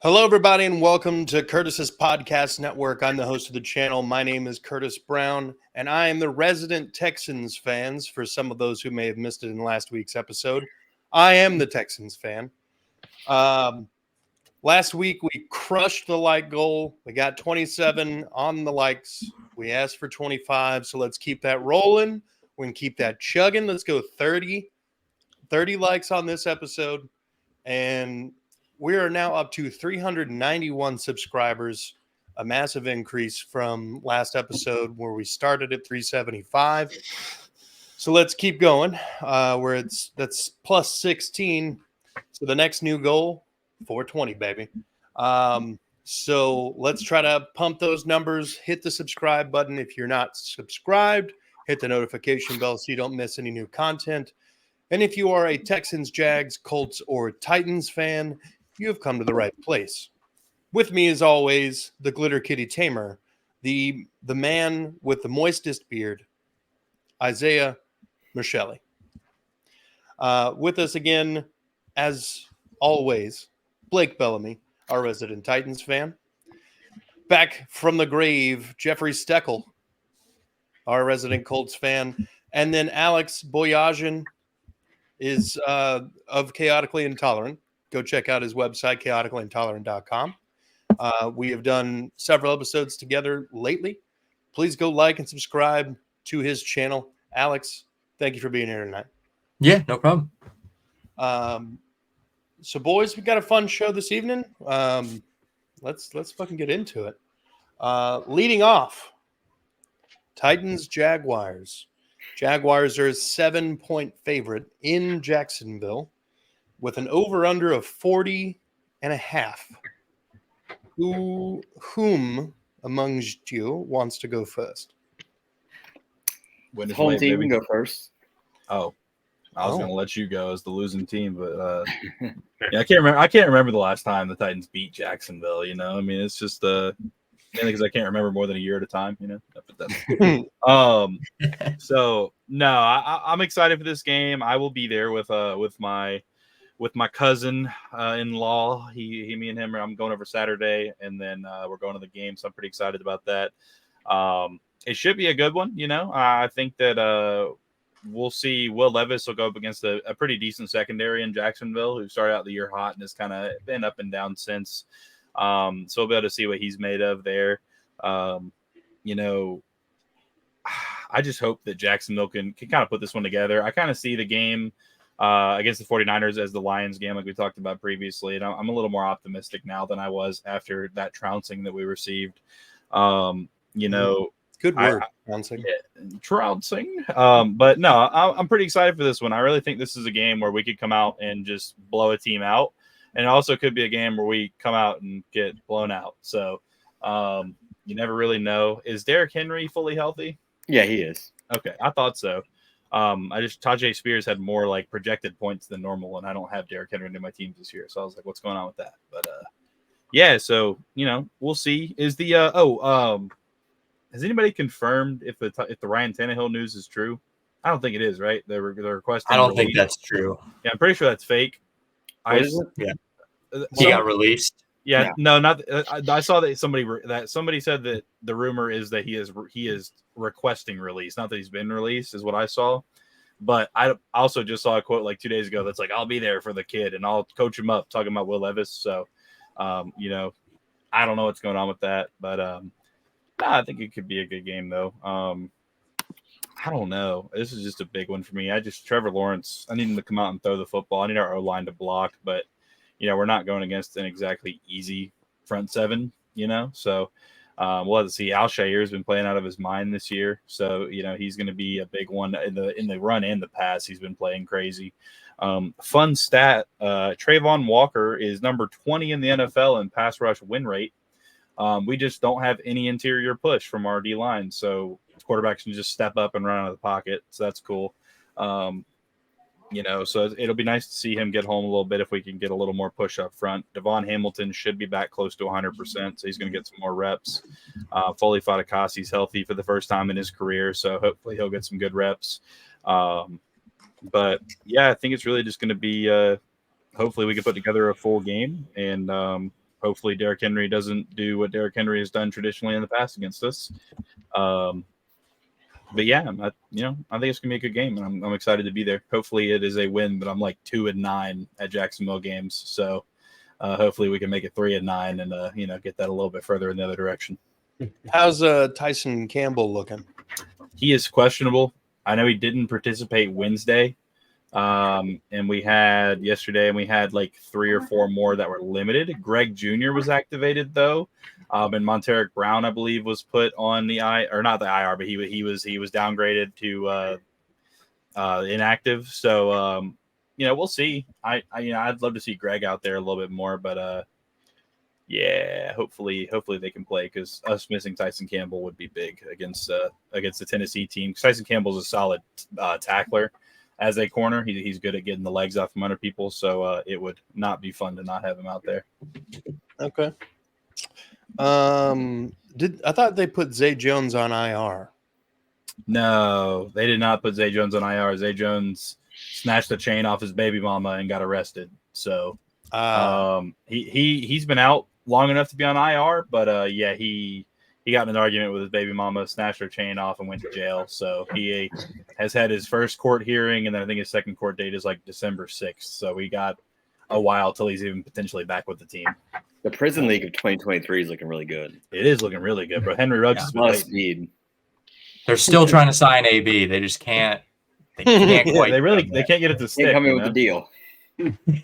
Hello, everybody, and welcome to Curtis's Podcast Network. I'm the host of the channel. My name is Curtis Brown, and I am the resident Texans fans. For some of those who may have missed it in last week's episode, I am the Texans fan. Last week, we crushed the like goal. We got 27 on the likes. We asked for 25, so let's keep that rolling. We can keep that chugging. Let's go 30 likes on this episode, and we are now up to 391 subscribers, a massive increase from last episode where we started at 375. So let's keep going. That's plus 16. So the next new goal, 420, baby. So let's try to pump those numbers. Hit the subscribe button if you're not subscribed. Hit the notification bell so you don't miss any new content. And if you are a Texans, Jags, Colts, or Titans fan, you have come to the right place. With me, as always, the Glitter Kitty Tamer, the man with the moistest beard, Isaiah Michele. With us again, as always, Blake Bellamy, our resident Titans fan. Back from the grave, Jeffrey Steckel, our resident Colts fan. And then Alex Boyajian is of Chaotically Intolerant. Go check out his website, chaoticallyintolerant.com. We have done several episodes together lately. Please go like and subscribe to his channel. Alex, thank you for being here tonight. Yeah, no problem. So, boys, we got a fun show this evening. Let's fucking get into it. Leading off, Titans, Jaguars. Jaguars are a 7-point favorite in Jacksonville with an over-under of 40.5. Whom amongst you wants to go first? Home team can go first. Oh, I was going to let you go as the losing team, but yeah, I can't remember the last time the Titans beat Jacksonville. You know, I mean, it's just mainly because I can't remember more than a year at a time. You know, so no, I'm excited for this game. I will be there with my cousin in law. Me and him. I'm going over Saturday, and then we're going to the game. So I'm pretty excited about that. It should be a good one. You know, I think that we'll see. Will Levis will go up against a pretty decent secondary in Jacksonville, who started out the year hot and has kind of been up and down since. So we'll be able to see what he's made of there. You know, I just hope that Jacksonville can kind of put this one together. I kind of see the game against the 49ers as the Lions game, like we talked about previously. And I'm a little more optimistic now than I was after that trouncing that we received. You know, good word, trouncing. Trouncing. But no, I'm pretty excited for this one. I really think this is a game where we could come out and just blow a team out. And it also could be a game where we come out and get blown out. So you never really know. Is Derrick Henry fully healthy? Yeah, he is. Okay, I thought so. Tajay Spears had more like projected points than normal, and I don't have Derrick Henry in my teams this year. So I was like, what's going on with that? But yeah, so you know, we'll see. Is the has anybody confirmed if the Ryan Tannehill news is true? I don't think it is, right? They're requesting. I don't think that's true. Yeah, I'm pretty sure that's fake. Yeah. He got released. Yeah, no, not. I saw that somebody said that the rumor is that he is requesting release, not that he's been released, is what I saw. But I also just saw a quote like 2 days ago that's like, "I'll be there for the kid and I'll coach him up," talking about Will Levis. So, you know, I don't know what's going on with that, but I think it could be a good game though. I don't know. This is just a big one for me. Trevor Lawrence. I need him to come out and throw the football. I need our O-line to block, but. You know, we're not going against an exactly easy front seven, you know, so we'll have to see. Alshire has been playing out of his mind this year. So, you know, he's going to be a big one in the run and the pass. He's been playing crazy. Fun stat. Trayvon Walker is number 20 in the NFL in pass rush win rate. We just don't have any interior push from our D line. So quarterbacks can just step up and run out of the pocket. So that's cool. You know, so it'll be nice to see him get home a little bit if we can get a little more push up front. Devon Hamilton should be back close to 100%, so he's going to get some more reps. Foley Fatukasi's healthy for the first time in his career, so hopefully he'll get some good reps. But, yeah, I think it's really just going to be hopefully we can put together a full game and hopefully Derrick Henry doesn't do what Derrick Henry has done traditionally in the past against us. But yeah, I think it's gonna be a good game, and I'm excited to be there. Hopefully, it is a win, but I'm like 2-9 at Jacksonville games, so hopefully we can make it 3-9 and get that a little bit further in the other direction. How's Tyson Campbell looking? He is questionable. I know he didn't participate Wednesday, and we had yesterday, and we had like 3 or 4 more that were limited. Greg Jr. was activated though. And Monteric Brown, I believe, was put on the not the IR, but he was downgraded to inactive. So we'll see. I'd love to see Greg out there a little bit more, but hopefully they can play, because us missing Tyson Campbell would be big against the Tennessee team. Tyson Campbell's a solid tackler as a corner. He's good at getting the legs off from under people, so it would not be fun to not have him out there. Okay. I thought they put Zay Jones on IR? No, they did not put Zay Jones on IR. Zay Jones snatched the chain off his baby mama and got arrested. So he's been out long enough to be on IR, but he got in an argument with his baby mama, snatched her chain off, and went to jail. So he has had his first court hearing, and then I think his second court date is like December 6th. So we got a while till he's even potentially back with the team. The Prison League of 2023 is looking really good. It is looking really good, bro. Henry Ruggs has A lot of been speed. They're still trying to sign AB. They just can't. They can't quite. they can't get it to stick. Can't come in with the deal.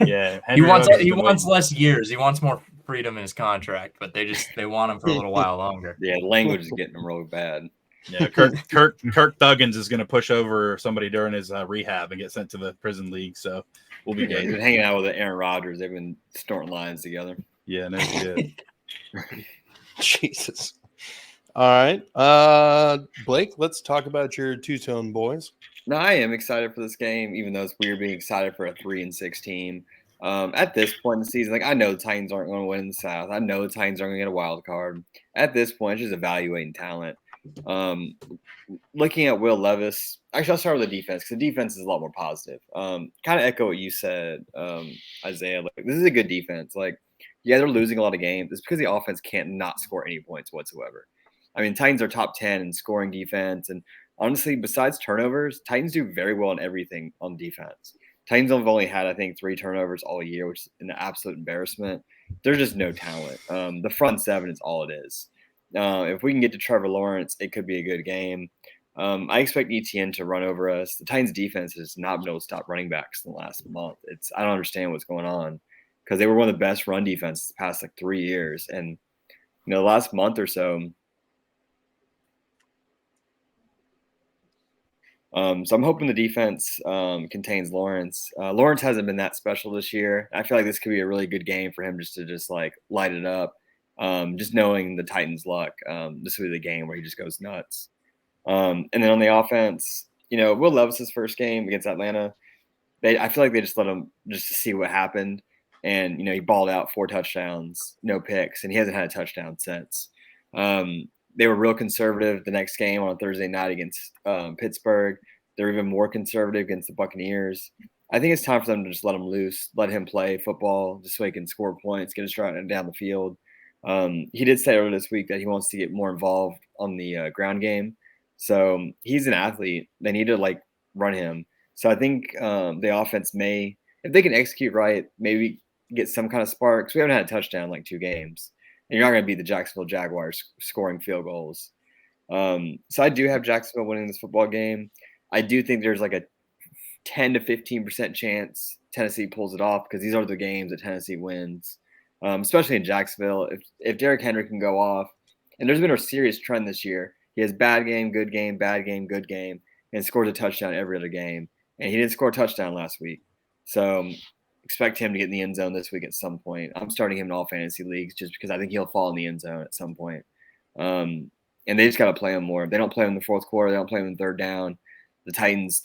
Yeah, He wants less years. He wants more freedom in his contract, but they want him for a little while longer. Yeah, the language is getting him really bad. Yeah, Kirk Thuggins is going to push over somebody during his rehab and get sent to the prison league. So we'll be He's good. been hanging out with Aaron Rodgers. They've been snorting lines together. Yeah, no shit. Jesus. All right. Blake, let's talk about your two-tone boys. No, I am excited for this game, even though it's weird being excited for a 3-6 team. At this point in the season, like, I know the Titans aren't going to win in the South. I know the Titans aren't going to get a wild card. At this point, it's just evaluating talent. Looking at Will Levis, actually, I'll start with the defense, because the defense is a lot more positive. Kind of echo what you said, Isaiah. Like, this is a good defense. Like, yeah, they're losing a lot of games. It's because the offense can't not score any points whatsoever. I mean, Titans are top 10 in scoring defense. And honestly, besides turnovers, Titans do very well in everything on defense. Titans have only had, I think, 3 turnovers all year, which is an absolute embarrassment. There's just no talent. The front seven is all it is. If we can get to Trevor Lawrence, it could be a good game. I expect ETN to run over us. The Titans defense has not been able to stop running backs in the last month. I don't understand what's going on, because they were one of the best run defenses the past like 3 years. And the last month or so. So I'm hoping the defense contains Lawrence. Lawrence hasn't been that special this year. I feel like this could be a really good game for him just to like light it up. Just knowing the Titans' luck, this will be the game where he just goes nuts. And then on the offense, Will Levis's first game against Atlanta, I feel like they just let him just to see what happened. And, he balled out 4 touchdowns, no picks, and he hasn't had a touchdown since. They were real conservative the next game on a Thursday night against Pittsburgh. They're even more conservative against the Buccaneers. I think it's time for them to just let him loose, let him play football just so he can score points, get his stride down the field. He did say earlier this week that he wants to get more involved on the ground game. So he's an athlete. They need to, run him. So I think the offense may, if they can execute right, maybe get some kind of sparks. We haven't had a touchdown in like 2 games. And you're not going to beat the Jacksonville Jaguars scoring field goals. So I do have Jacksonville winning this football game. I do think there's like a 10 to 15% chance Tennessee pulls it off, because these are the games that Tennessee wins, especially in Jacksonville. If Derrick Henry can go off, and there's been a serious trend this year. He has bad game, good game, bad game, good game, and scores a touchdown every other game. And he didn't score a touchdown last week. So expect him to get in the end zone this week at some point. I'm starting him in all fantasy leagues just because I think he'll fall in the end zone at some point. And they just got to play him more. If they don't play him in the fourth quarter, they don't play him in third down. The Titans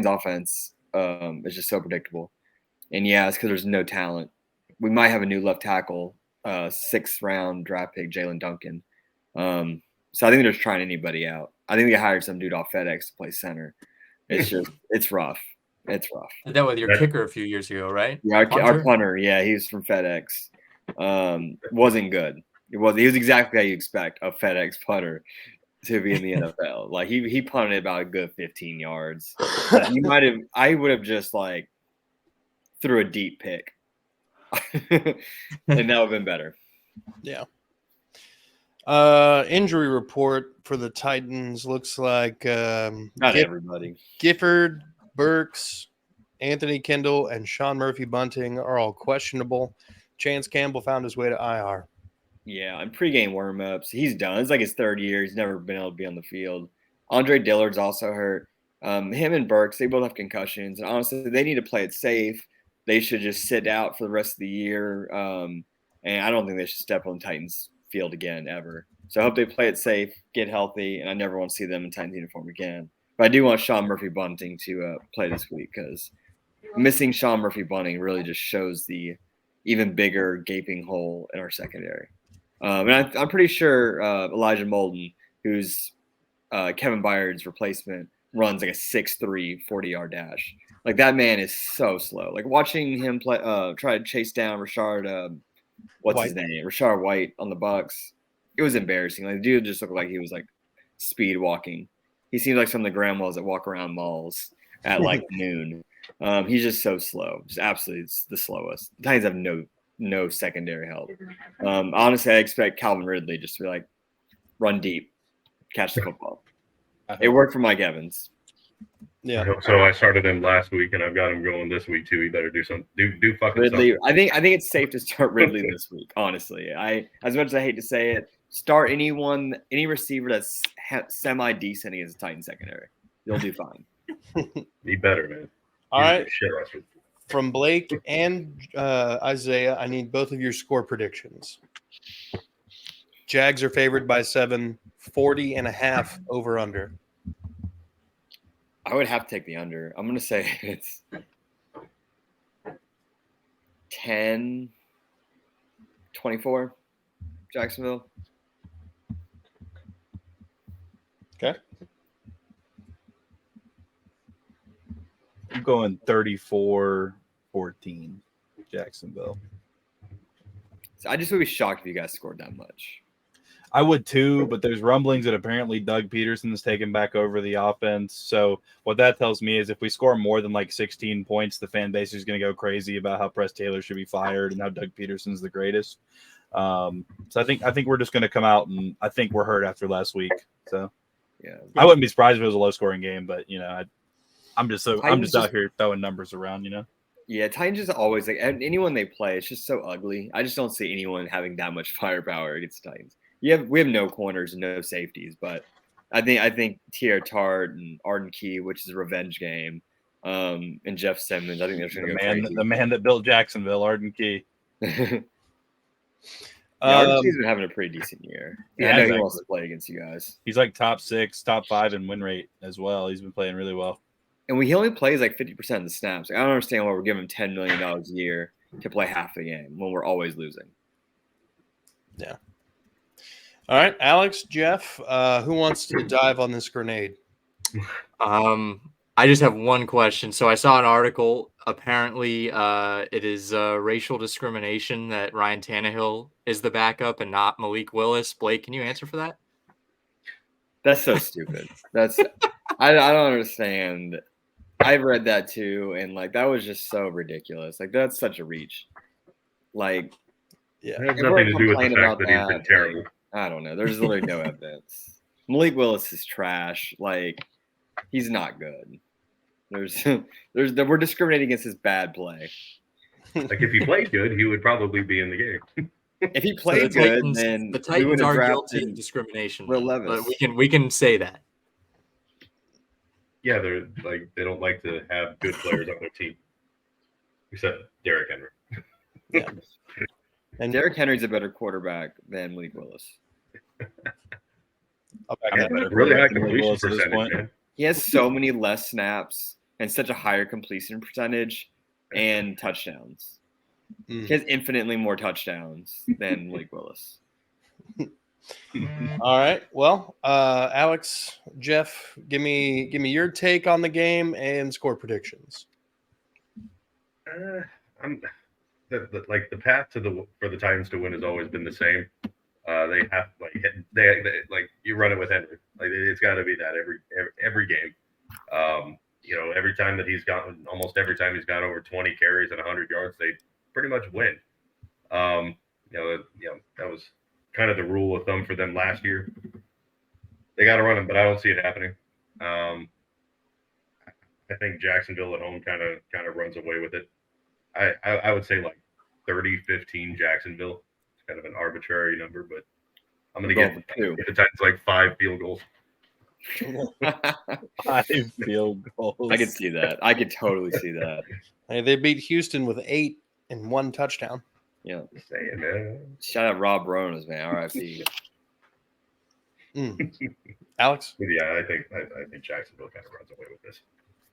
offense is just so predictable. And yeah, it's because there's no talent. We might have a new left tackle, 6th round draft pick, Jalen Duncan. So I think they're just trying anybody out. I think they hired some dude off FedEx to play center. It's rough. It's rough. Did that with your kicker a few years ago, right? Yeah, our punter. Yeah, he's from FedEx. wasn't good. He was exactly how you expect a FedEx punter to be in the NFL. Like he punted about a good 15 yards. I would have just like threw a deep pick. And that would have been better. Yeah. Injury report for the Titans looks like Not everybody. Gifford, Burks, Anthony Kendall, and Sean Murphy Bunting are all questionable. Chance Campbell found his way to IR. Yeah, in pregame warmups, he's done. It's like his third year. He's never been able to be on the field. Andre Dillard's also hurt. Him and Burks, they both have concussions. And honestly, they need to play it safe. They should just sit out for the rest of the year. And I don't think they should step on Titans field again ever. So I hope they play it safe, get healthy, and I never want to see them in Titans uniform again. But I do want Sean Murphy Bunting to play this week because missing Sean Murphy Bunting really just shows the even bigger gaping hole in our secondary. And I'm pretty sure Elijah Molden, who's Kevin Byard's replacement, runs like a 6'3", 40-yard dash. Like that man is so slow. Like watching him play, try to chase down Rashard, his name? Rashard White on the Bucks. It was embarrassing. Like the dude just looked like he was like speed walking. He seems like some of the grandmas that walk around malls at like noon. He's just so slow. Just absolutely the slowest. The Titans have no secondary help. Honestly, I expect Calvin Ridley just to be like run deep, catch the football. It worked for Mike Evans. Yeah. I hope so. I started him last week, and I've got him going this week too. He better do fucking Ridley. something. I think it's safe to start Ridley this week. Honestly, as much as I hate to say it, start any receiver that's semi decent against the Titan secondary. You'll do fine. Be better, man. All right. Shit, Russell. From Blake and Isaiah, I need both of your score predictions. Jags are favored by 7, 40.5 over under. I would have to take the under. I'm going to say it's 10-24 Jacksonville. Okay. I'm going 34-14 Jacksonville. So I just would be shocked if you guys scored that much. I would too, but there's rumblings that apparently Doug Peterson is taking back over the offense. So what that tells me is if we score more than like 16 points, the fan base is going to go crazy about how Press Taylor should be fired and how Doug Peterson's the greatest. So I think we're just going to come out, and I think we're hurt after last week. So yeah, I wouldn't be surprised if it was a low scoring game, but I'm just out here throwing numbers around, Yeah, Titans just always like anyone they play, it's just so ugly. I just don't see anyone having that much firepower against Titans. We have no corners and no safeties, but I think T.R. Tart and Arden Key, which is a revenge game, and Jeff Simmons, I think they're going to go crazy. The man that built Jacksonville, Arden Key. Arden Key's been having a pretty decent year. Yeah, I know he wants to play against you guys. He's like top 6, top 5 in win rate as well. He's been playing really well. And he only plays like 50% of the snaps. Like, I don't understand why we're giving him $10 million a year to play half the game when we're always losing. Yeah. All right, Alex, Jeff, who wants to dive on this grenade? I just have one question. So I saw an article. Apparently, it is racial discrimination that Ryan Tannehill is the backup and not Malik Willis. Blake, can you answer for that? That's so stupid. I don't understand. I've read that too, and like that was just so ridiculous. Like that's such a reach. Like, yeah, It has nothing to do with the fact that he's been terrible. Like, I don't know. There's literally no evidence. Malik Willis is trash. Like, he's not good. We're discriminating against his bad play. Like if he played good, he would probably be in the game. If he played good, then the Titans are guilty of discrimination. Will Levis. But we can say that. Yeah, they don't like to have good players on their team, except Derrick Henry. Yeah. And Derrick Henry's a better quarterback than Malik Willis. Really high completion percentage, man. He has so many less snaps and such a higher completion percentage and touchdowns. He has infinitely more touchdowns than Malik Willis. All right. Well, Alex, Jeff, give me your take on the game and score predictions. the path for the Titans to win has always been the same. They have like you run it with Henry. Like it's got to be that every game. Every time that almost every time he's got over 20 carries and 100 yards, they pretty much win. That was kind of the rule of thumb for them last year. They got to run him, but I don't see it happening. I think Jacksonville at home kind of runs away with it. I would say like 30-15 Jacksonville. It's kind of an arbitrary number, but I'm going to get the Titans like 5 field goals. 5 field goals. I could see that. I could totally see that. Hey, they beat Houston with 8 and 1 touchdown. Yeah. Just saying, man. Shout out Rob Ronas, man. R.I.P. Alex? But yeah, I think Jacksonville kind of runs away with this.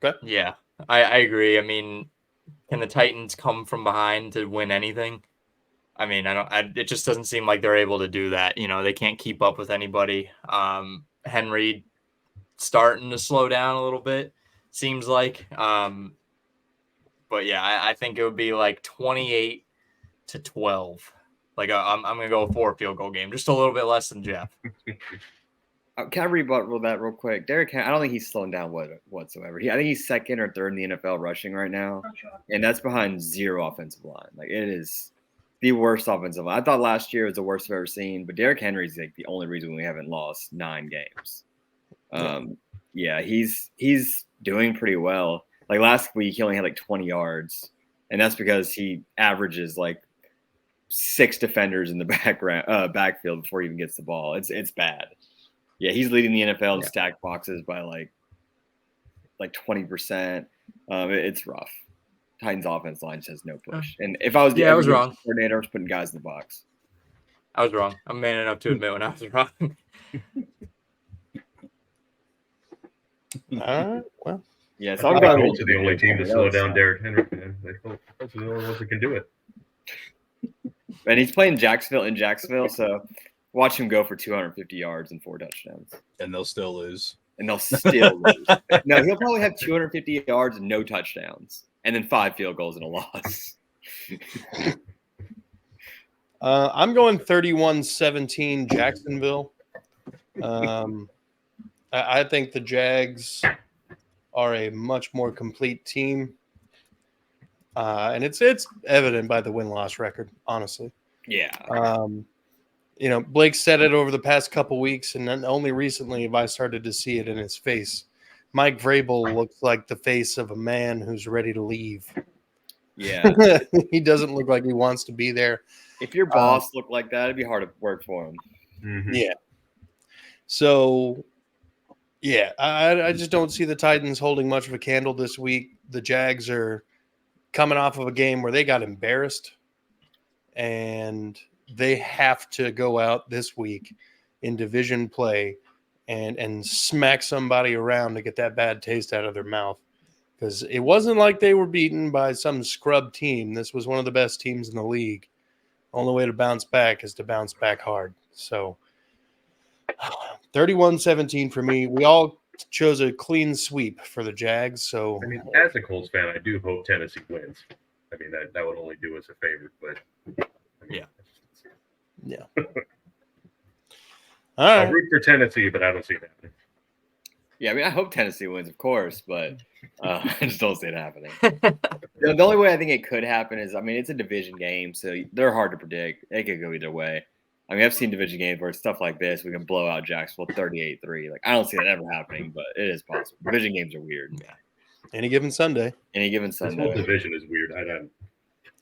Okay. Yeah, I agree. I mean, can the Titans come from behind to win anything? I mean, it just doesn't seem like they're able to do that. They can't keep up with anybody. Henry starting to slow down a little bit, seems like. But yeah, I think it would be like 28-12. Like I'm gonna go 4 field goal game, just a little bit less than Jeff. Can I rebuttal that real quick? Derrick Henry, I don't think he's slowing down whatsoever. I think he's second or third in the NFL rushing right now, and that's behind 0 offensive line. Like it is the worst offensive line. I thought last year was the worst I've ever seen, but Derrick Henry's like the only reason we haven't lost 9 games. Yeah, he's doing pretty well. Like last week, he only had like 20 yards, and that's because he averages like 6 defenders in the backfield before he even gets the ball. It's bad. Yeah, he's leading the NFL in stacked boxes by like 20%. It's rough. Titans offense line just has no push. And if I was I was wrong. Coordinator, I was putting guys in the box. I was wrong. I'm man enough to admit when I was wrong. All right. Well, yeah, so I'm glad Colts are the only team to slow down Derrick Henry. The Colts are the only ones that can do it. And he's playing Jacksonville, so watch him go for 250 yards and 4 touchdowns. And they'll still lose. Lose. No, he'll probably have 250 yards and no touchdowns, and then 5 field goals and a loss. I'm going 31-17 Jacksonville. I think the Jags are a much more complete team. And it's evident by the win-loss record, honestly. Yeah. Blake said it over the past couple weeks, and then only recently have I started to see it in his face. Mike Vrabel looks like the face of a man who's ready to leave. Yeah. He doesn't look like he wants to be there. If your boss looked like that, it'd be hard to work for him. Mm-hmm. Yeah. So, yeah, I just don't see the Titans holding much of a candle this week. The Jags are coming off of a game where they got embarrassed, and they have to go out this week in division play and smack somebody around to get that bad taste out of their mouth, because it wasn't like they were beaten by some scrub team. This was one of the best teams in the league. Only way to bounce back is to bounce back hard. So 31-17 for me. We all chose a clean sweep for the Jags. So I mean, as a Colts fan, I do hope Tennessee wins. I mean, that would only do us a favor, but I mean, yeah. All right. I'll root for Tennessee, but I don't see it happening. Yeah, I mean, I hope Tennessee wins, of course, but I just don't see it happening. The only way I think it could happen is, I mean, it's a division game, so they're hard to predict. They could go either way. I mean, I've seen division games where stuff like this, we can blow out Jacksonville 38-3. Like, I don't see that ever happening, but it is possible. Division games are weird. Yeah. Any given Sunday. This whole division is weird.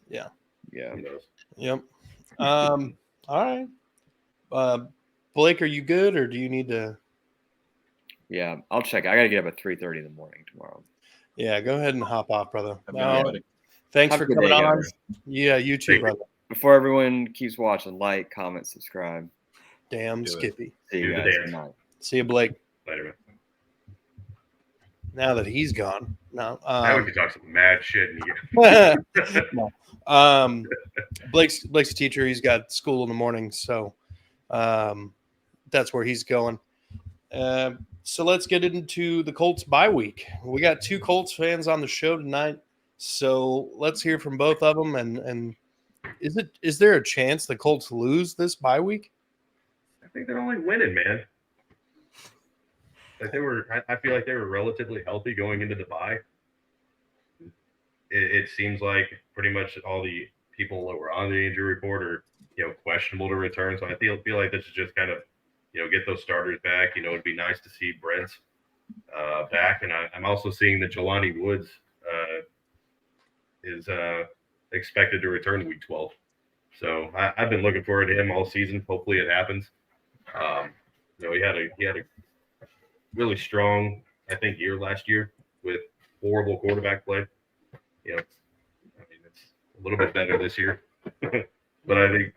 Yeah. Who knows? Yep. All right. Blake, are you good, or do you need to? Yeah, I'll check. I got to get up at 3:30 in the morning tomorrow. Yeah, go ahead and hop off, brother. Have Thanks a for good coming day, on. guys. Yeah, you too, brother. Before everyone keeps watching, like, comment, subscribe. Damn Do it. Skippy. See you Do the guys dance. tonight. See you, Blake. Later, man. Now that he's gone. No. Now we can talk some mad shit. And Blake's a teacher. He's got school in the morning, so that's where he's going. So let's get into the Colts bye week. We got 2 Colts fans on the show tonight, so let's hear from both of them and Is there a chance the Colts lose this bye week? I think they're only winning, man. Like I feel like they were relatively healthy going into the bye. It seems like pretty much all the people that were on the injury report are, questionable to return. So I feel like this is just kind of, get those starters back. It'd be nice to see Brent's back, and I'm also seeing that Jelani Woods is expected to return week 12. So I've been looking forward to him all season. Hopefully it happens. He had a really strong, I think, year last year with horrible quarterback play. It's a little bit better this year, but I think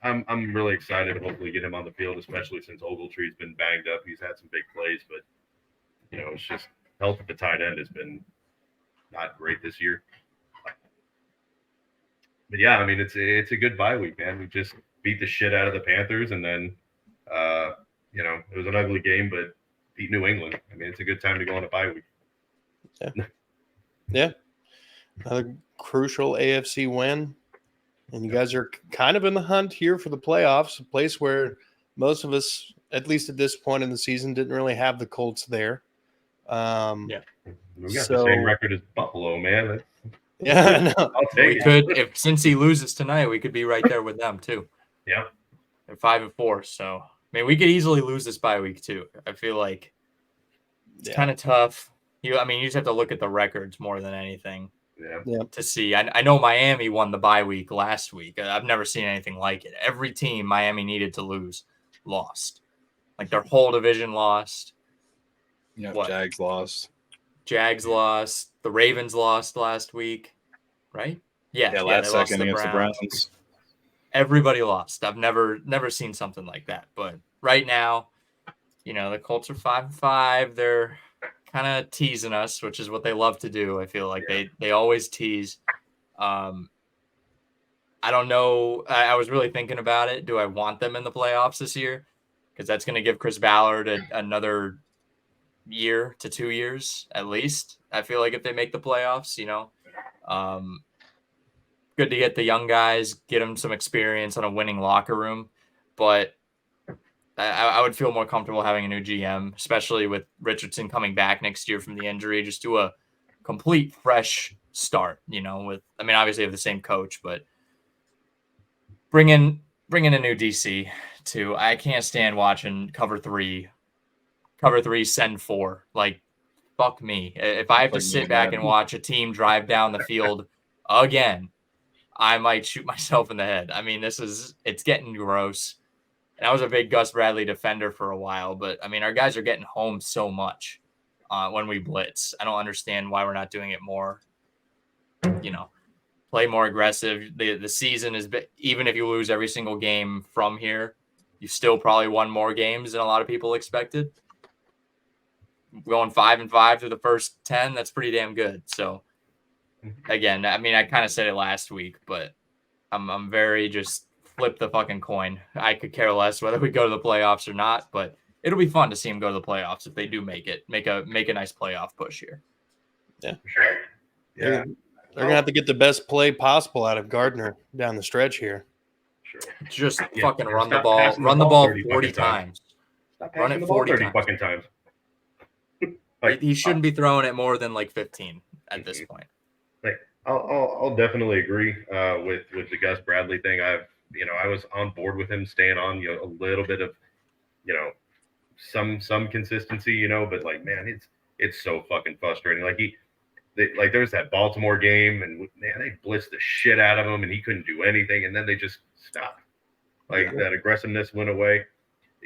I'm really excited to hopefully get him on the field, especially since Ogletree's been banged up. He's had some big plays, but it's just health at the tight end has been not great this year. But yeah, it's a good bye week, man. We just beat the shit out of the Panthers, and then it was an ugly game, but beat New England. It's a good time to go on a bye week. Yeah. Another crucial AFC win. And you guys are kind of in the hunt here for the playoffs, a place where most of us, at least at this point in the season, didn't really have the Colts there. We got the same record as Buffalo, man. Yeah, I know. I'll take it. Since he loses tonight, we could be right there with them too. Yeah. They're 5-4, so we could easily lose this bye week too. I feel like it's kind of tough. You just have to look at the records more than anything. Yeah. To see. I know Miami won the bye week last week. I've never seen anything like it. Every team Miami needed to lose lost. Like their whole division lost. Yeah, Jags lost. Jags lost. The Ravens lost last week, right? Yeah, last second against the Browns. Everybody lost. I've never seen something like that. But right now, the Colts are 5-5. They're kind of teasing us, which is what they love to do. I feel like they always tease. I don't know. I was really thinking about it. Do I want them in the playoffs this year? Because that's going to give Chris Ballard another year to 2 years at least. I feel like if they make the playoffs, good to get the young guys, get them some experience on a winning locker room. But I would feel more comfortable having a new GM, especially with Richardson coming back next year from the injury. Just do a complete fresh start, obviously have the same coach, but bring in a new DC too. I can't stand watching cover three send 4. Like, fuck me. If I have to sit back and watch a team drive down the field again, I might shoot myself in the head. It's getting gross. And I was a big Gus Bradley defender for a while, but our guys are getting home so much when we blitz. I don't understand why we're not doing it more. Play more aggressive. The season is, even if you lose every single game from here, you still probably won more games than a lot of people expected. Going 5-5 through the first 10, that's pretty damn good. So again, I kind of said it last week, but I'm very just flip the fucking coin. I could care less whether we go to the playoffs or not, but it'll be fun to see them go to the playoffs if they do make it. Make a nice playoff push here. Yeah. Yeah. They're going to have to get the best play possible out of Gardner down the stretch here. Sure. Just fucking run the ball. Run the ball 40 times. Run it 40 fucking times. He shouldn't be throwing it more than like 15 at this point. Like I'll definitely agree with the Gus Bradley thing. I was on board with him staying on, a little bit of, some consistency, but like, man, it's so fucking frustrating. Like there's that Baltimore game, and man, they blitzed the shit out of him, and he couldn't do anything, and then they just stopped. Like that aggressiveness went away.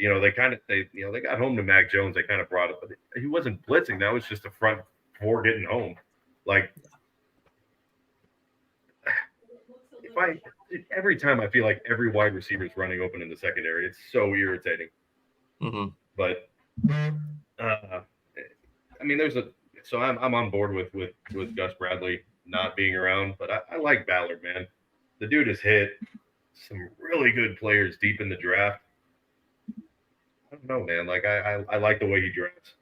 They got home to Mac Jones. They kind of brought it, but he wasn't blitzing. That was just the front four getting home. Like, every time I feel like every wide receiver is running open in the secondary, it's so irritating. Mm-hmm. But so I'm on board with Gus Bradley not being around, but I like Ballard, man. The dude has hit some really good players deep in the draft. I don't know, man. Like I like the way he drafts.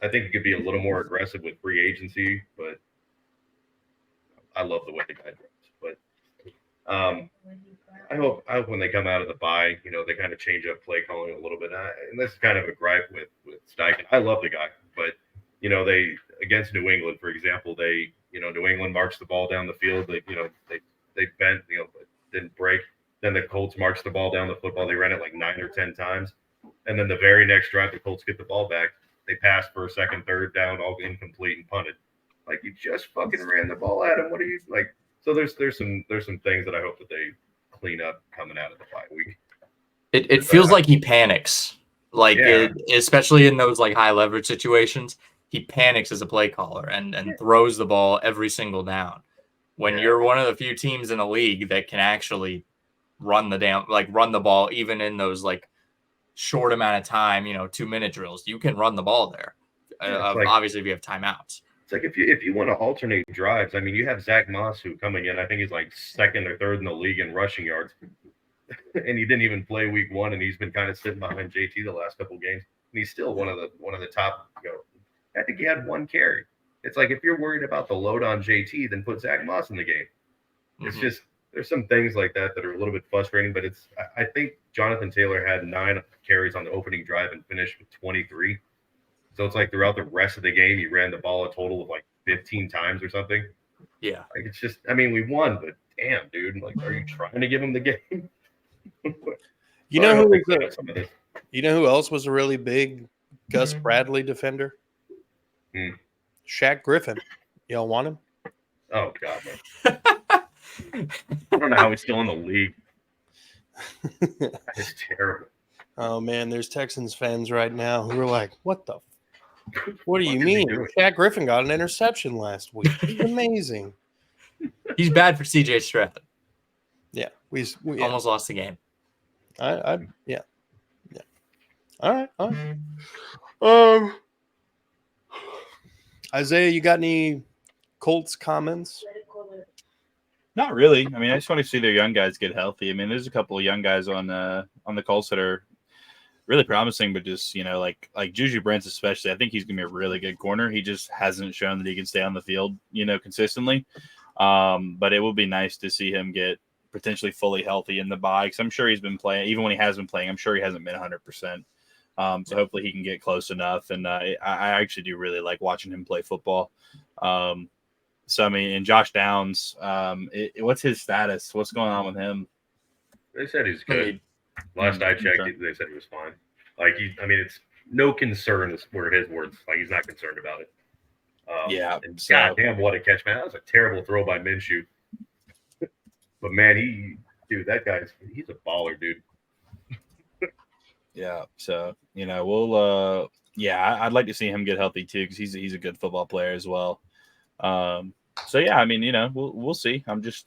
I think he could be a little more aggressive with free agency, but I love the way the guy drafts. But I hope when they come out of the bye, they kind of change up play calling a little bit. And this is kind of a gripe with Steichen. I love the guy, but they against New England, for example, New England marched the ball down the field. They bent, but didn't break. Then the Colts marched the ball down the football. They ran it like 9 or 10 times, and then the very next drive, the Colts get the ball back. They passed for a second, third down, all incomplete and punted. Like, you just fucking ran the ball at him. What are you like? So there's some things that I hope that they clean up coming out of the bye week. It feels like he panics, especially in those like high leverage situations. He panics as a play caller and throws the ball every single down. When you're one of the few teams in the league that can actually run the ball, even in those like short amount of time, 2-minute drills, you can run the ball there. Obviously, if you have timeouts. It's like if you want to alternate drives, I mean, you have Zach Moss who coming in, I think he's like second or third in the league in rushing yards, and he didn't even play week 1, and he's been kind of sitting behind JT the last couple of games, and he's still one of the top. I think he had 1 carry. It's like, if you're worried about the load on JT, then put Zach Moss in the game. It's just, there's some things like that are a little bit frustrating, but I think Jonathan Taylor had 9 carries on the opening drive and finished with 23. So it's like throughout the rest of the game, he ran the ball a total of like 15 times or something. Yeah. Like, it's just, I mean, we won, but damn, dude, like, are you trying to give him the game? You know who else was a really big Gus Bradley defender? Shaq Griffin. Y'all want him? Oh, God, man. I don't know how he's still in the league. It's terrible. Oh, man, there's Texans fans right now who are like, what do you mean? Shaq Griffin got an interception last week. He's amazing. He's bad for CJ Stroud. Yeah. We almost lost the game. Yeah. All right. Isaiah, you got any Colts comments? Not really. I mean, I just want to see their young guys get healthy. I mean, there's a couple of young guys on the Colts that are really promising, but just, like Juju Brents especially, I think he's going to be a really good corner. He just hasn't shown that he can stay on the field, consistently. But it will be nice to see him get potentially fully healthy in the bye, because I'm sure he's been playing. Even when he has been playing, I'm sure he hasn't been 100%. So hopefully he can get close enough. And I actually do really like watching him play football. So, I mean, and Josh Downs, what's his status? What's going on with him? They said he's good. Last I checked, they said he was fine. Like, it's no concern, were his words. Like, he's not concerned about it. Goddamn, what a catch, man. That was a terrible throw by Minshew. But, man, he's a baller, dude. Yeah. So, we'll, I'd like to see him get healthy too, because he's a good football player as well. So yeah, I mean, we'll see. I'm just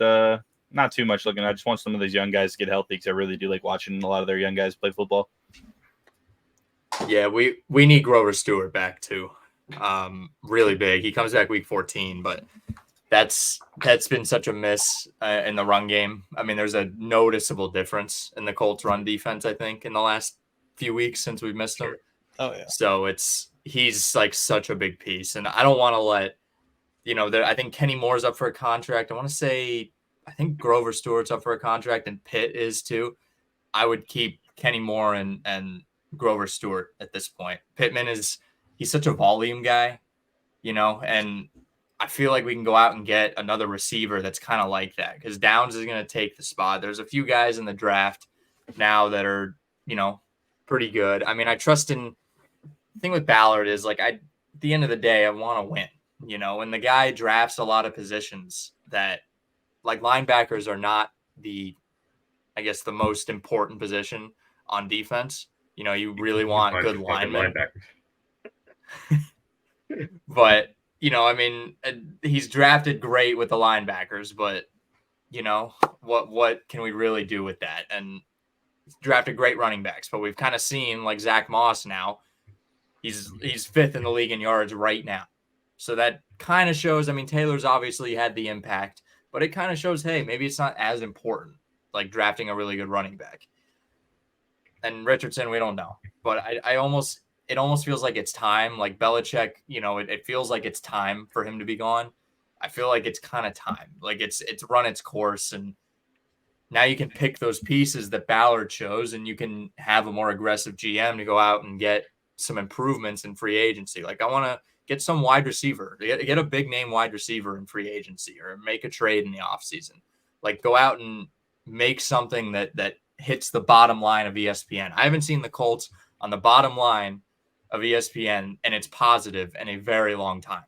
not too much looking. I just want some of these young guys to get healthy, because I really do like watching a lot of their young guys play football. Yeah, we need Grover Stewart back too. Really big. He comes back week 14, but that's been such a miss in the run game. I mean, there's a noticeable difference in the Colts run defense, I think, in the last few weeks since we've missed him. Oh yeah. So he's like such a big piece, and I don't want to let I think Kenny Moore's up for a contract. I think Grover Stewart's up for a contract, and Pitt is too. I would keep Kenny Moore and Grover Stewart at this point. Pittman he's such a volume guy, and I feel like we can go out and get another receiver that's kind of like that, because Downs is going to take the spot. There's a few guys in the draft now that are, pretty good. I mean, I trust in the thing with Ballard is like, at the end of the day, I want to win, and the guy drafts a lot of positions that, like, linebackers are not the most important position on defense. You really want good linemen. But, he's drafted great with the linebackers, but, what can we really do with that? And he's drafted great running backs, but we've kind of seen, like, Zach Moss now, he's 5th in the league in yards right now. So that kind of shows, Taylor's obviously had the impact, but it kind of shows, hey, maybe it's not as important, like drafting a really good running back. And Richardson, we don't know, but it almost feels like it's time. Like Belichick, it feels like it's time for him to be gone. I feel like it's kind of time. Like it's run its course, and now you can pick those pieces that Ballard chose, and you can have a more aggressive GM to go out and get some improvements in free agency. Like, I want to get some wide receiver, get a big name wide receiver in free agency, or make a trade in the offseason. Like, go out and make something that hits the bottom line of ESPN. I haven't seen the Colts on the bottom line of ESPN, and it's positive, in a very long time.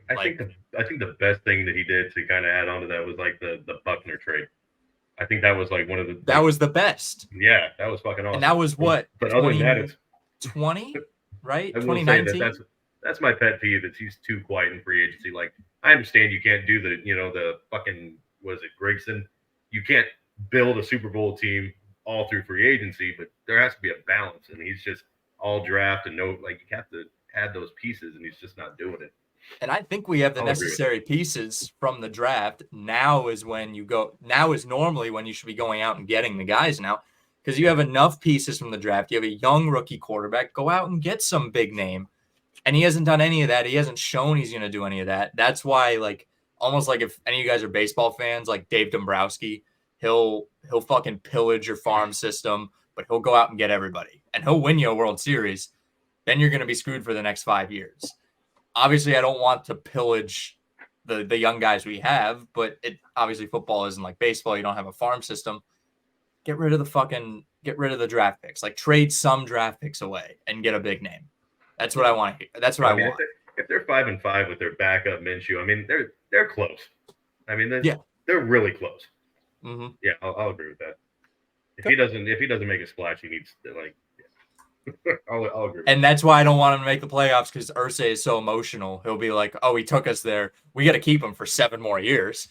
I think the best thing that he did to kind of add on to that was like the Buckner trade. I think that was like one of the that was the best. Yeah, that was fucking awesome. And that was what? But other than that, it's 20, right? I will say that that's my pet peeve. That he's too quiet in free agency. Like, I understand you can't do the fucking, was it Grigson? You can't build a Super Bowl team all through free agency, but there has to be a balance. And he's just all draft and you have to add those pieces, and he's just not doing it. And I think we have the necessary pieces from the draft. Now is normally when you should be going out and getting the guys now, because you have enough pieces from the draft. You have a young rookie quarterback. Go out and get some big name. And he hasn't done any of that. He hasn't shown he's going to do any of that. That's why, almost like if any of you guys are baseball fans, like Dave Dombrowski, he'll fucking pillage your farm system, but he'll go out and get everybody. And he'll win you a World Series. Then you're going to be screwed for the next 5 years. Obviously, I don't want to pillage the young guys we have, but obviously football isn't like baseball. You don't have a farm system. Get rid of the draft picks. Like, trade some draft picks away and get a big name. That's what I want to hear. That's what I want. If they're 5-5 with their backup Minshew, I mean, they're close. I mean, they're really close. Mm-hmm. Yeah, I'll agree with that. If he doesn't make a splash, he needs to I'll agree. And that's why I don't want him to make the playoffs, because Irsay is so emotional. He'll be like, "Oh, he took us there. We got to keep him for 7 more years."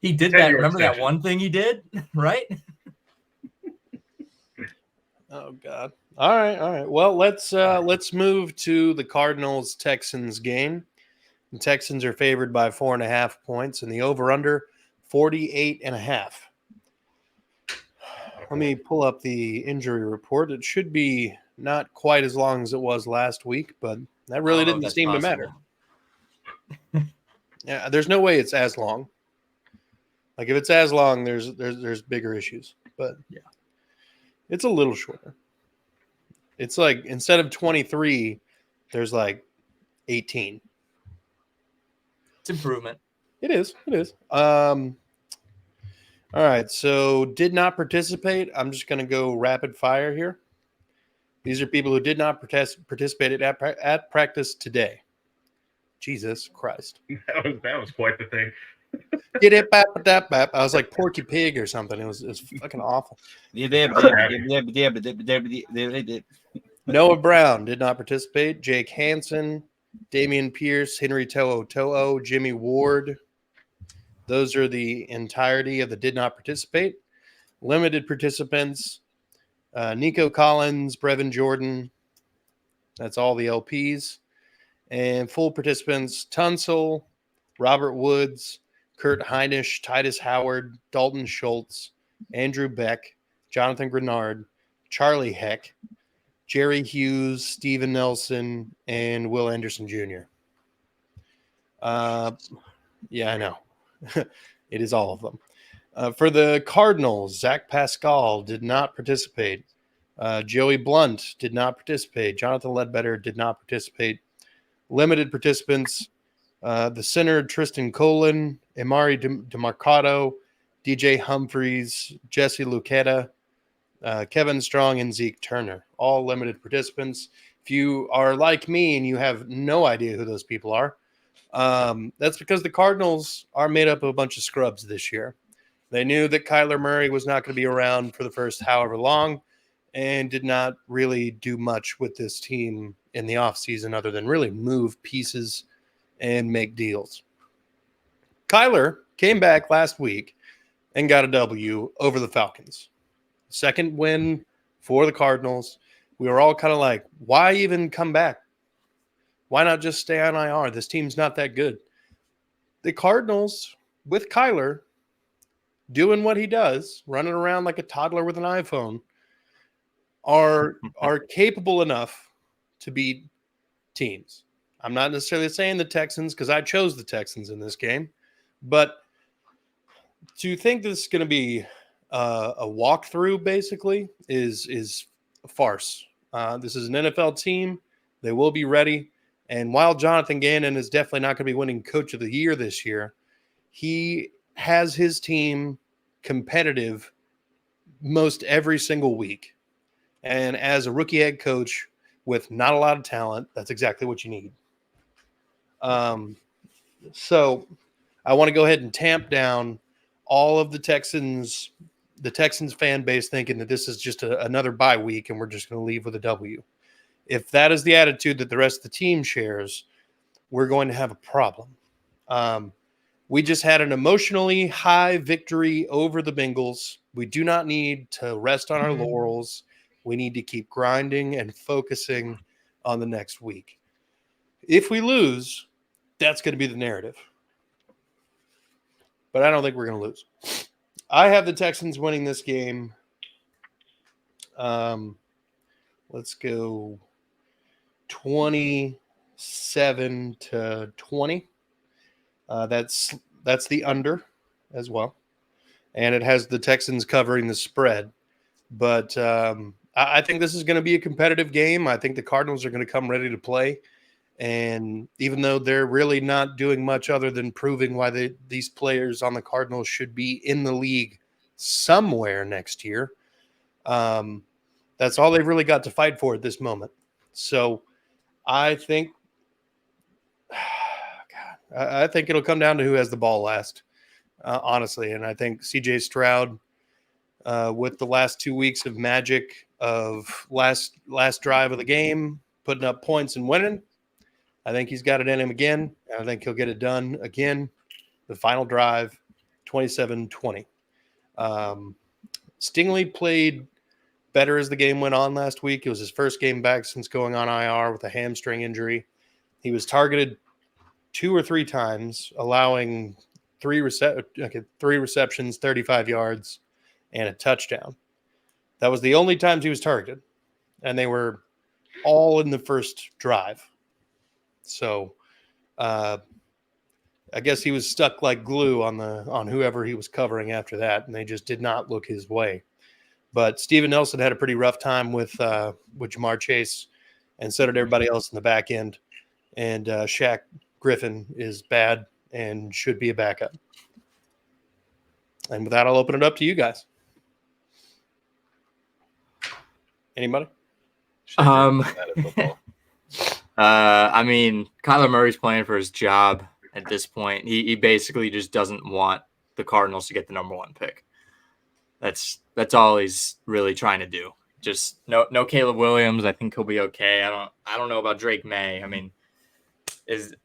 He did that. Remember that one thing he did, right? Oh God. All right. Well, let's move to the Cardinals-Texans game. The Texans are favored by 4.5 points, and the over/under 48.5. Let me pull up the injury report. It should be not quite as long as it was last week, but that really didn't seem to matter. Yeah, there's no way it's as long. Like, if it's as long, there's bigger issues. But yeah, it's a little shorter. It's like, instead of 23, there's like 18. It's improvement. It is. All right, so did not participate. I'm just going to go rapid fire here. These are people who did not participate at practice today. Jesus Christ. That was quite the thing. Get it, bap, bap, bap. I was like Porky Pig or something. It was fucking awful. Noah Brown did not participate. Jake Hansen, Damian Pierce, Henry To'o, Jimmy Ward. Those are the entirety of the did not participate. Limited participants, Nico Collins, Brevin Jordan. That's all the LPs. And full participants, Tunsil, Robert Woods, Kurt Heinisch, Titus Howard, Dalton Schultz, Andrew Beck, Jonathan Grenard, Charlie Heck, Jerry Hughes, Steven Nelson, and Will Anderson Jr. Yeah, I know. It is all of them. For the Cardinals, Zach Pascal did not participate. Joey Blunt did not participate. Jonathan Ledbetter did not participate. Limited participants, the center, Tristan Colin, Amari DeMarcado, DJ Humphreys, Jesse Lucetta, Kevin Strong, and Zeke Turner. All limited participants. If you are like me and you have no idea who those people are, that's because the Cardinals are made up of a bunch of scrubs this year. They knew that Kyler Murray was not going to be around for the first however long, and did not really do much with this team in the offseason other than really move pieces and make deals. Kyler came back last week and got a W over the Falcons. Second win for the Cardinals. We were all kind of like, why even come back? Why not just stay on IR? This team's not that good. The Cardinals, with Kyler doing what he does, running around like a toddler with an iPhone, are capable enough to beat teams. I'm not necessarily saying the Texans, because I chose the Texans in this game, but to think this is going to be a walkthrough basically is a farce. This is an NFL team. They will be ready. And while Jonathan Gannon is definitely not going to be winning Coach of the Year this year, he has his team competitive most every single week. And as a rookie head coach with not a lot of talent, that's exactly what you need. So I want to go ahead and tamp down all of the Texans fan base thinking that this is just another bye week and we're just going to leave with a W. If that is the attitude that the rest of the team shares, we're going to have a problem. We just had an emotionally high victory over the Bengals. We do not need to rest on our laurels. We need to keep grinding and focusing on the next week. If we lose, that's going to be the narrative. But I don't think we're going to lose. I have the Texans winning this game. Let's go 27-20. That's the under as well. And it has the Texans covering the spread. But I think this is going to be a competitive game. I think the Cardinals are going to come ready to play. And even though they're really not doing much other than proving why these players on the Cardinals should be in the league somewhere next year, that's all they've really got to fight for at this moment. So I think I think it'll come down to who has the ball last, honestly. And I think C.J. Stroud, with the last 2 weeks of magic of last drive of the game, putting up points and winning, I think he's got it in him again. And I think he'll get it done again. The final drive, 27-20. Stingley played better as the game went on last week. It was his first game back since going on IR with a hamstring injury. He was targeted 2 or 3 times, allowing 3 receptions, 35 yards, and a touchdown. That was the only times he was targeted, and they were all in the first drive. So I guess he was stuck like glue on whoever he was covering after that, and they just did not look his way. But Steven Nelson had a pretty rough time with Jamar Chase, and so did everybody else in the back end. And Shaq Griffin is bad and should be a backup. And with that, I'll open it up to you guys. Anybody? I mean, Kyler Murray's playing for his job at this point. He basically just doesn't want the Cardinals to get the number 1 pick. That's all he's really trying to do. Just no Caleb Williams. I think he'll be okay. I don't know about Drake May. I mean,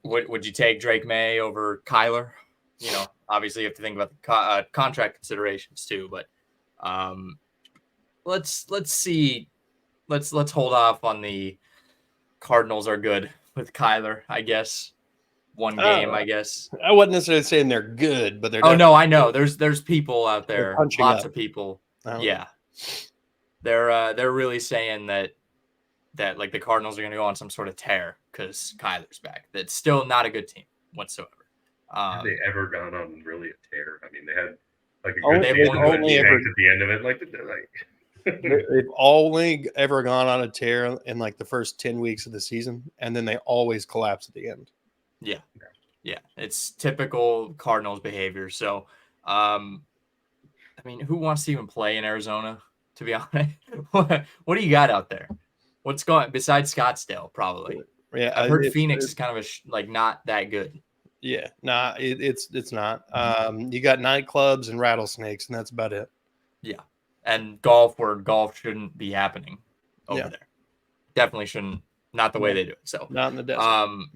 would you take Drake May over Kyler? You know, obviously you have to think about the contract considerations too. But let's see. Let's hold off on the Cardinals are good with Kyler, I guess. 1 game, I guess. I wasn't necessarily saying they're good, but they're. Oh no, I know. There's people out there, lots up. of people. Oh. Yeah, they're really saying that like the Cardinals are going to go on some sort of tear because Kyler's back. That's still not a good team whatsoever. Have they ever gone on really a tear? I mean, they had like a good season at the end of it. They've only ever gone on a tear in like the first 10 weeks of the season, and then they always collapse at the end. Yeah, it's typical Cardinals behavior. So, I mean, who wants to even play in Arizona? To be honest, what do you got out there? What's going besides Scottsdale? Probably. Yeah, I've heard Phoenix is kind of like not that good. Yeah, nah, it's not. You got nightclubs and rattlesnakes, and that's about it. Yeah, and golf, where golf shouldn't be happening over there. Definitely shouldn't. Not the way they do it. So not in the desert.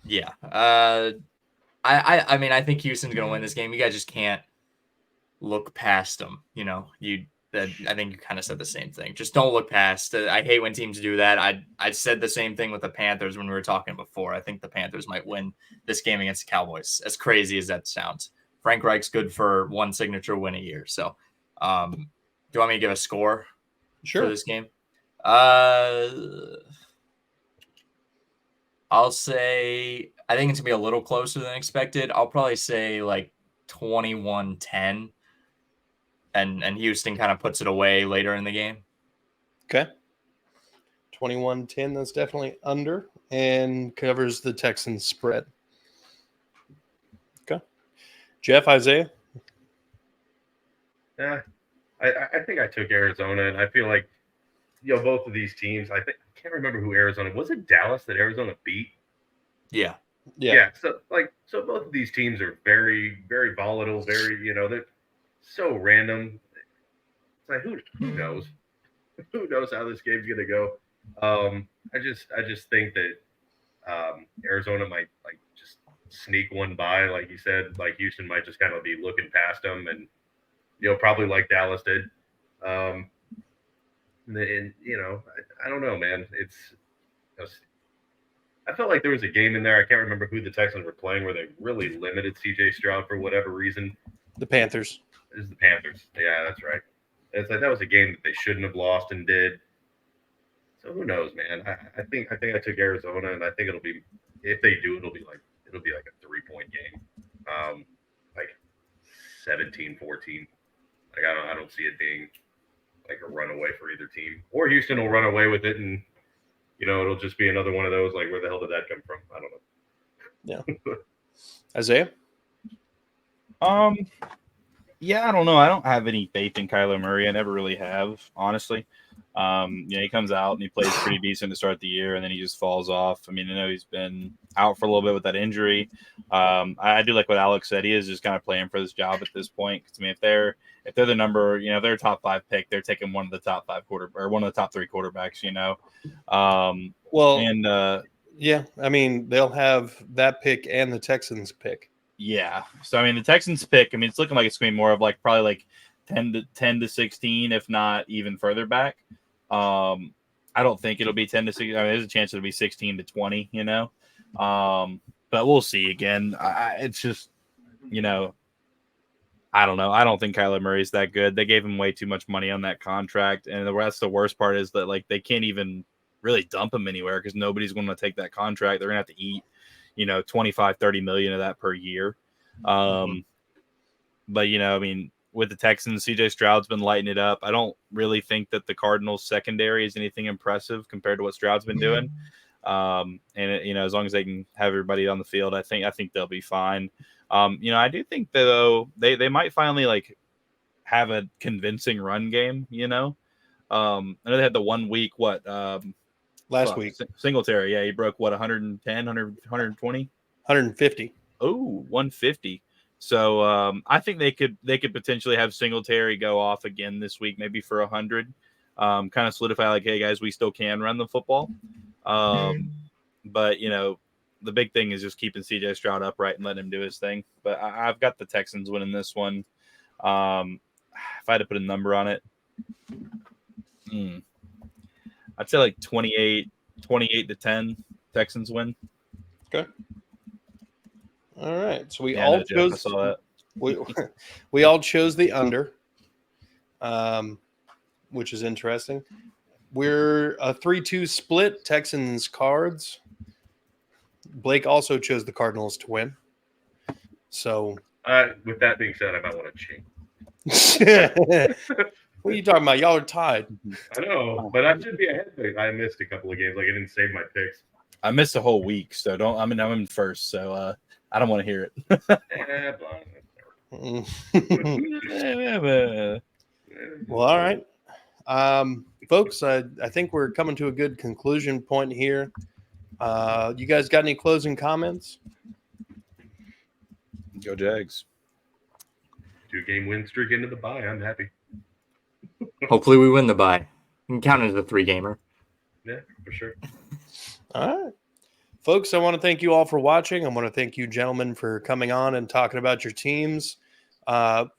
Yeah. I mean, I think Houston's gonna win this game. You guys just can't look past them. You know, I think you kind of said the same thing. Just don't look past. I hate when teams do that. I said the same thing with the Panthers when we were talking before. I think the Panthers might win this game against the Cowboys. As crazy as that sounds, Frank Reich's good for 1 signature win a year. So, do you want me to give a score for this game? I'll say I think it's gonna be a little closer than expected. I'll probably say like 21-10. and Houston kind of puts it away later in the game. Okay. 21-10, that's definitely under and covers the Texans spread. Okay. Jeff, Isaiah? Yeah, I think I took Arizona, and I feel like, both of these teams, I can't remember who Arizona, was it Dallas that Arizona beat? Yeah. Yeah. So both of these teams are very, very volatile, very, they're so random. It's like, who knows? Who knows how this game's going to go? I just think that Arizona might just sneak one by, like you said. Like Houston might just kind of be looking past them, and probably like Dallas did. And I don't know, man. I felt like there was a game in there. I can't remember who the Texans were playing where they really limited C.J. Stroud for whatever reason. The Panthers. It was the Panthers. Yeah, that's right. It's like that was a game that they shouldn't have lost and did. So who knows, man? I think I took Arizona, and I think it'll be, if they do, it'll be like a 3-point game, like 17-14. Like I don't see it being like a runaway for either team. Or Houston will run away with it, and it'll just be another one of those like, where the hell did that come from? I don't know. Yeah. Isaiah? Yeah, I don't know. I don't have any faith in Kyler Murray. I never really have, honestly. He comes out and he plays pretty decent to start the year, and then he just falls off. I mean, I know he's been out for a little bit with that injury. I do like what Alex said. He is just kind of playing for this job at this point. Because I mean, if they're the number, if they're a top 5 pick, they're taking one of the top 5 one of the top 3 quarterbacks. Yeah. I mean, they'll have that pick and the Texans pick. Yeah. So I mean, the Texans pick. I mean, it's looking like it's going to be more of probably like 10 to 16, if not even further back. I don't think it'll be 10 to 16. I mean, there's a chance it'll be 16 to 20. But we'll see. Again, it's just, I don't know. I don't think Kyler Murray's that good. They gave him way too much money on that contract, and that's the worst part is that they can't even really dump him anywhere because nobody's going to take that contract. They're going to have to eat, 25-30 million of that per year. But I mean, with the Texans, CJ Stroud's been lighting it up. I don't really think that the Cardinals secondary is anything impressive compared to what Stroud's been doing. And as long as they can have everybody on the field, I think they'll be fine. I do think that though they might finally have a convincing run game. I know they had the 1 week last week. Singletary, yeah, he broke 110, 120, 150. Oh, 150. So I think they could potentially have Singletary go off again this week, maybe for 100. Kind of solidify hey guys, we still can run the football. But the big thing is just keeping CJ Stroud upright and letting him do his thing. But I've got the Texans winning this one. If I had to put a number on it, I'd say 28 to 10 Texans win. Okay. All right. So we all chose the under, which is interesting. We're a 3-2 split, Texans Cards. Blake also chose the Cardinals to win. So with that being said, I might want to change. What are you talking about? Y'all are tied. I know, but I should be ahead. I missed a couple of games. I didn't save my picks. I missed a whole week, so I'm in first, so I don't want to hear it. Well, all right. Folks, I think we're coming to a good conclusion point here. You guys got any closing comments? Go Jags. 2-game win streak into the bye. I'm happy. Hopefully we win the bye. You can count it as a 3-gamer. Yeah, for sure. All right. Folks, I want to thank you all for watching. I want to thank you, gentlemen, for coming on and talking about your teams. We're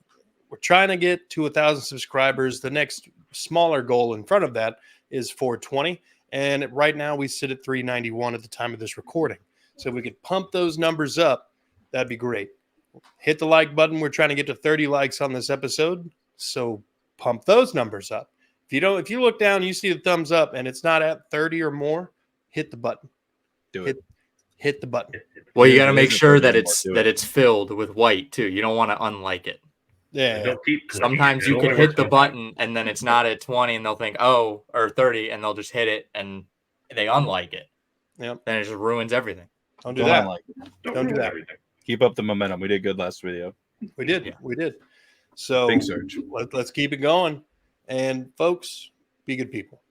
trying to get to 1,000 subscribers. The next smaller goal in front of that is 420. And right now we sit at 391 at the time of this recording. So if we could pump those numbers up, that'd be great. Hit the like button. We're trying to get to 30 likes on this episode. So pump those numbers up. If you look down, you see the thumbs up and it's not at 30 or more, hit the button. Do it. Hit the button. Well, you got to make sure that it's filled with white too. You don't want to unlike it. Yeah. Don't keep clicking. Sometimes It you only can works hit the one time. button and then it's not at 20 and they'll think, oh, or 30, and they'll just hit it and they unlike it. Yep. Then it just ruins everything. Don't do that. Unlike it. Don't do ruin that. everything. Keep up the momentum. We did good last video. We did. Yeah. We did. So Big surge. let's keep it going. And folks, be good people.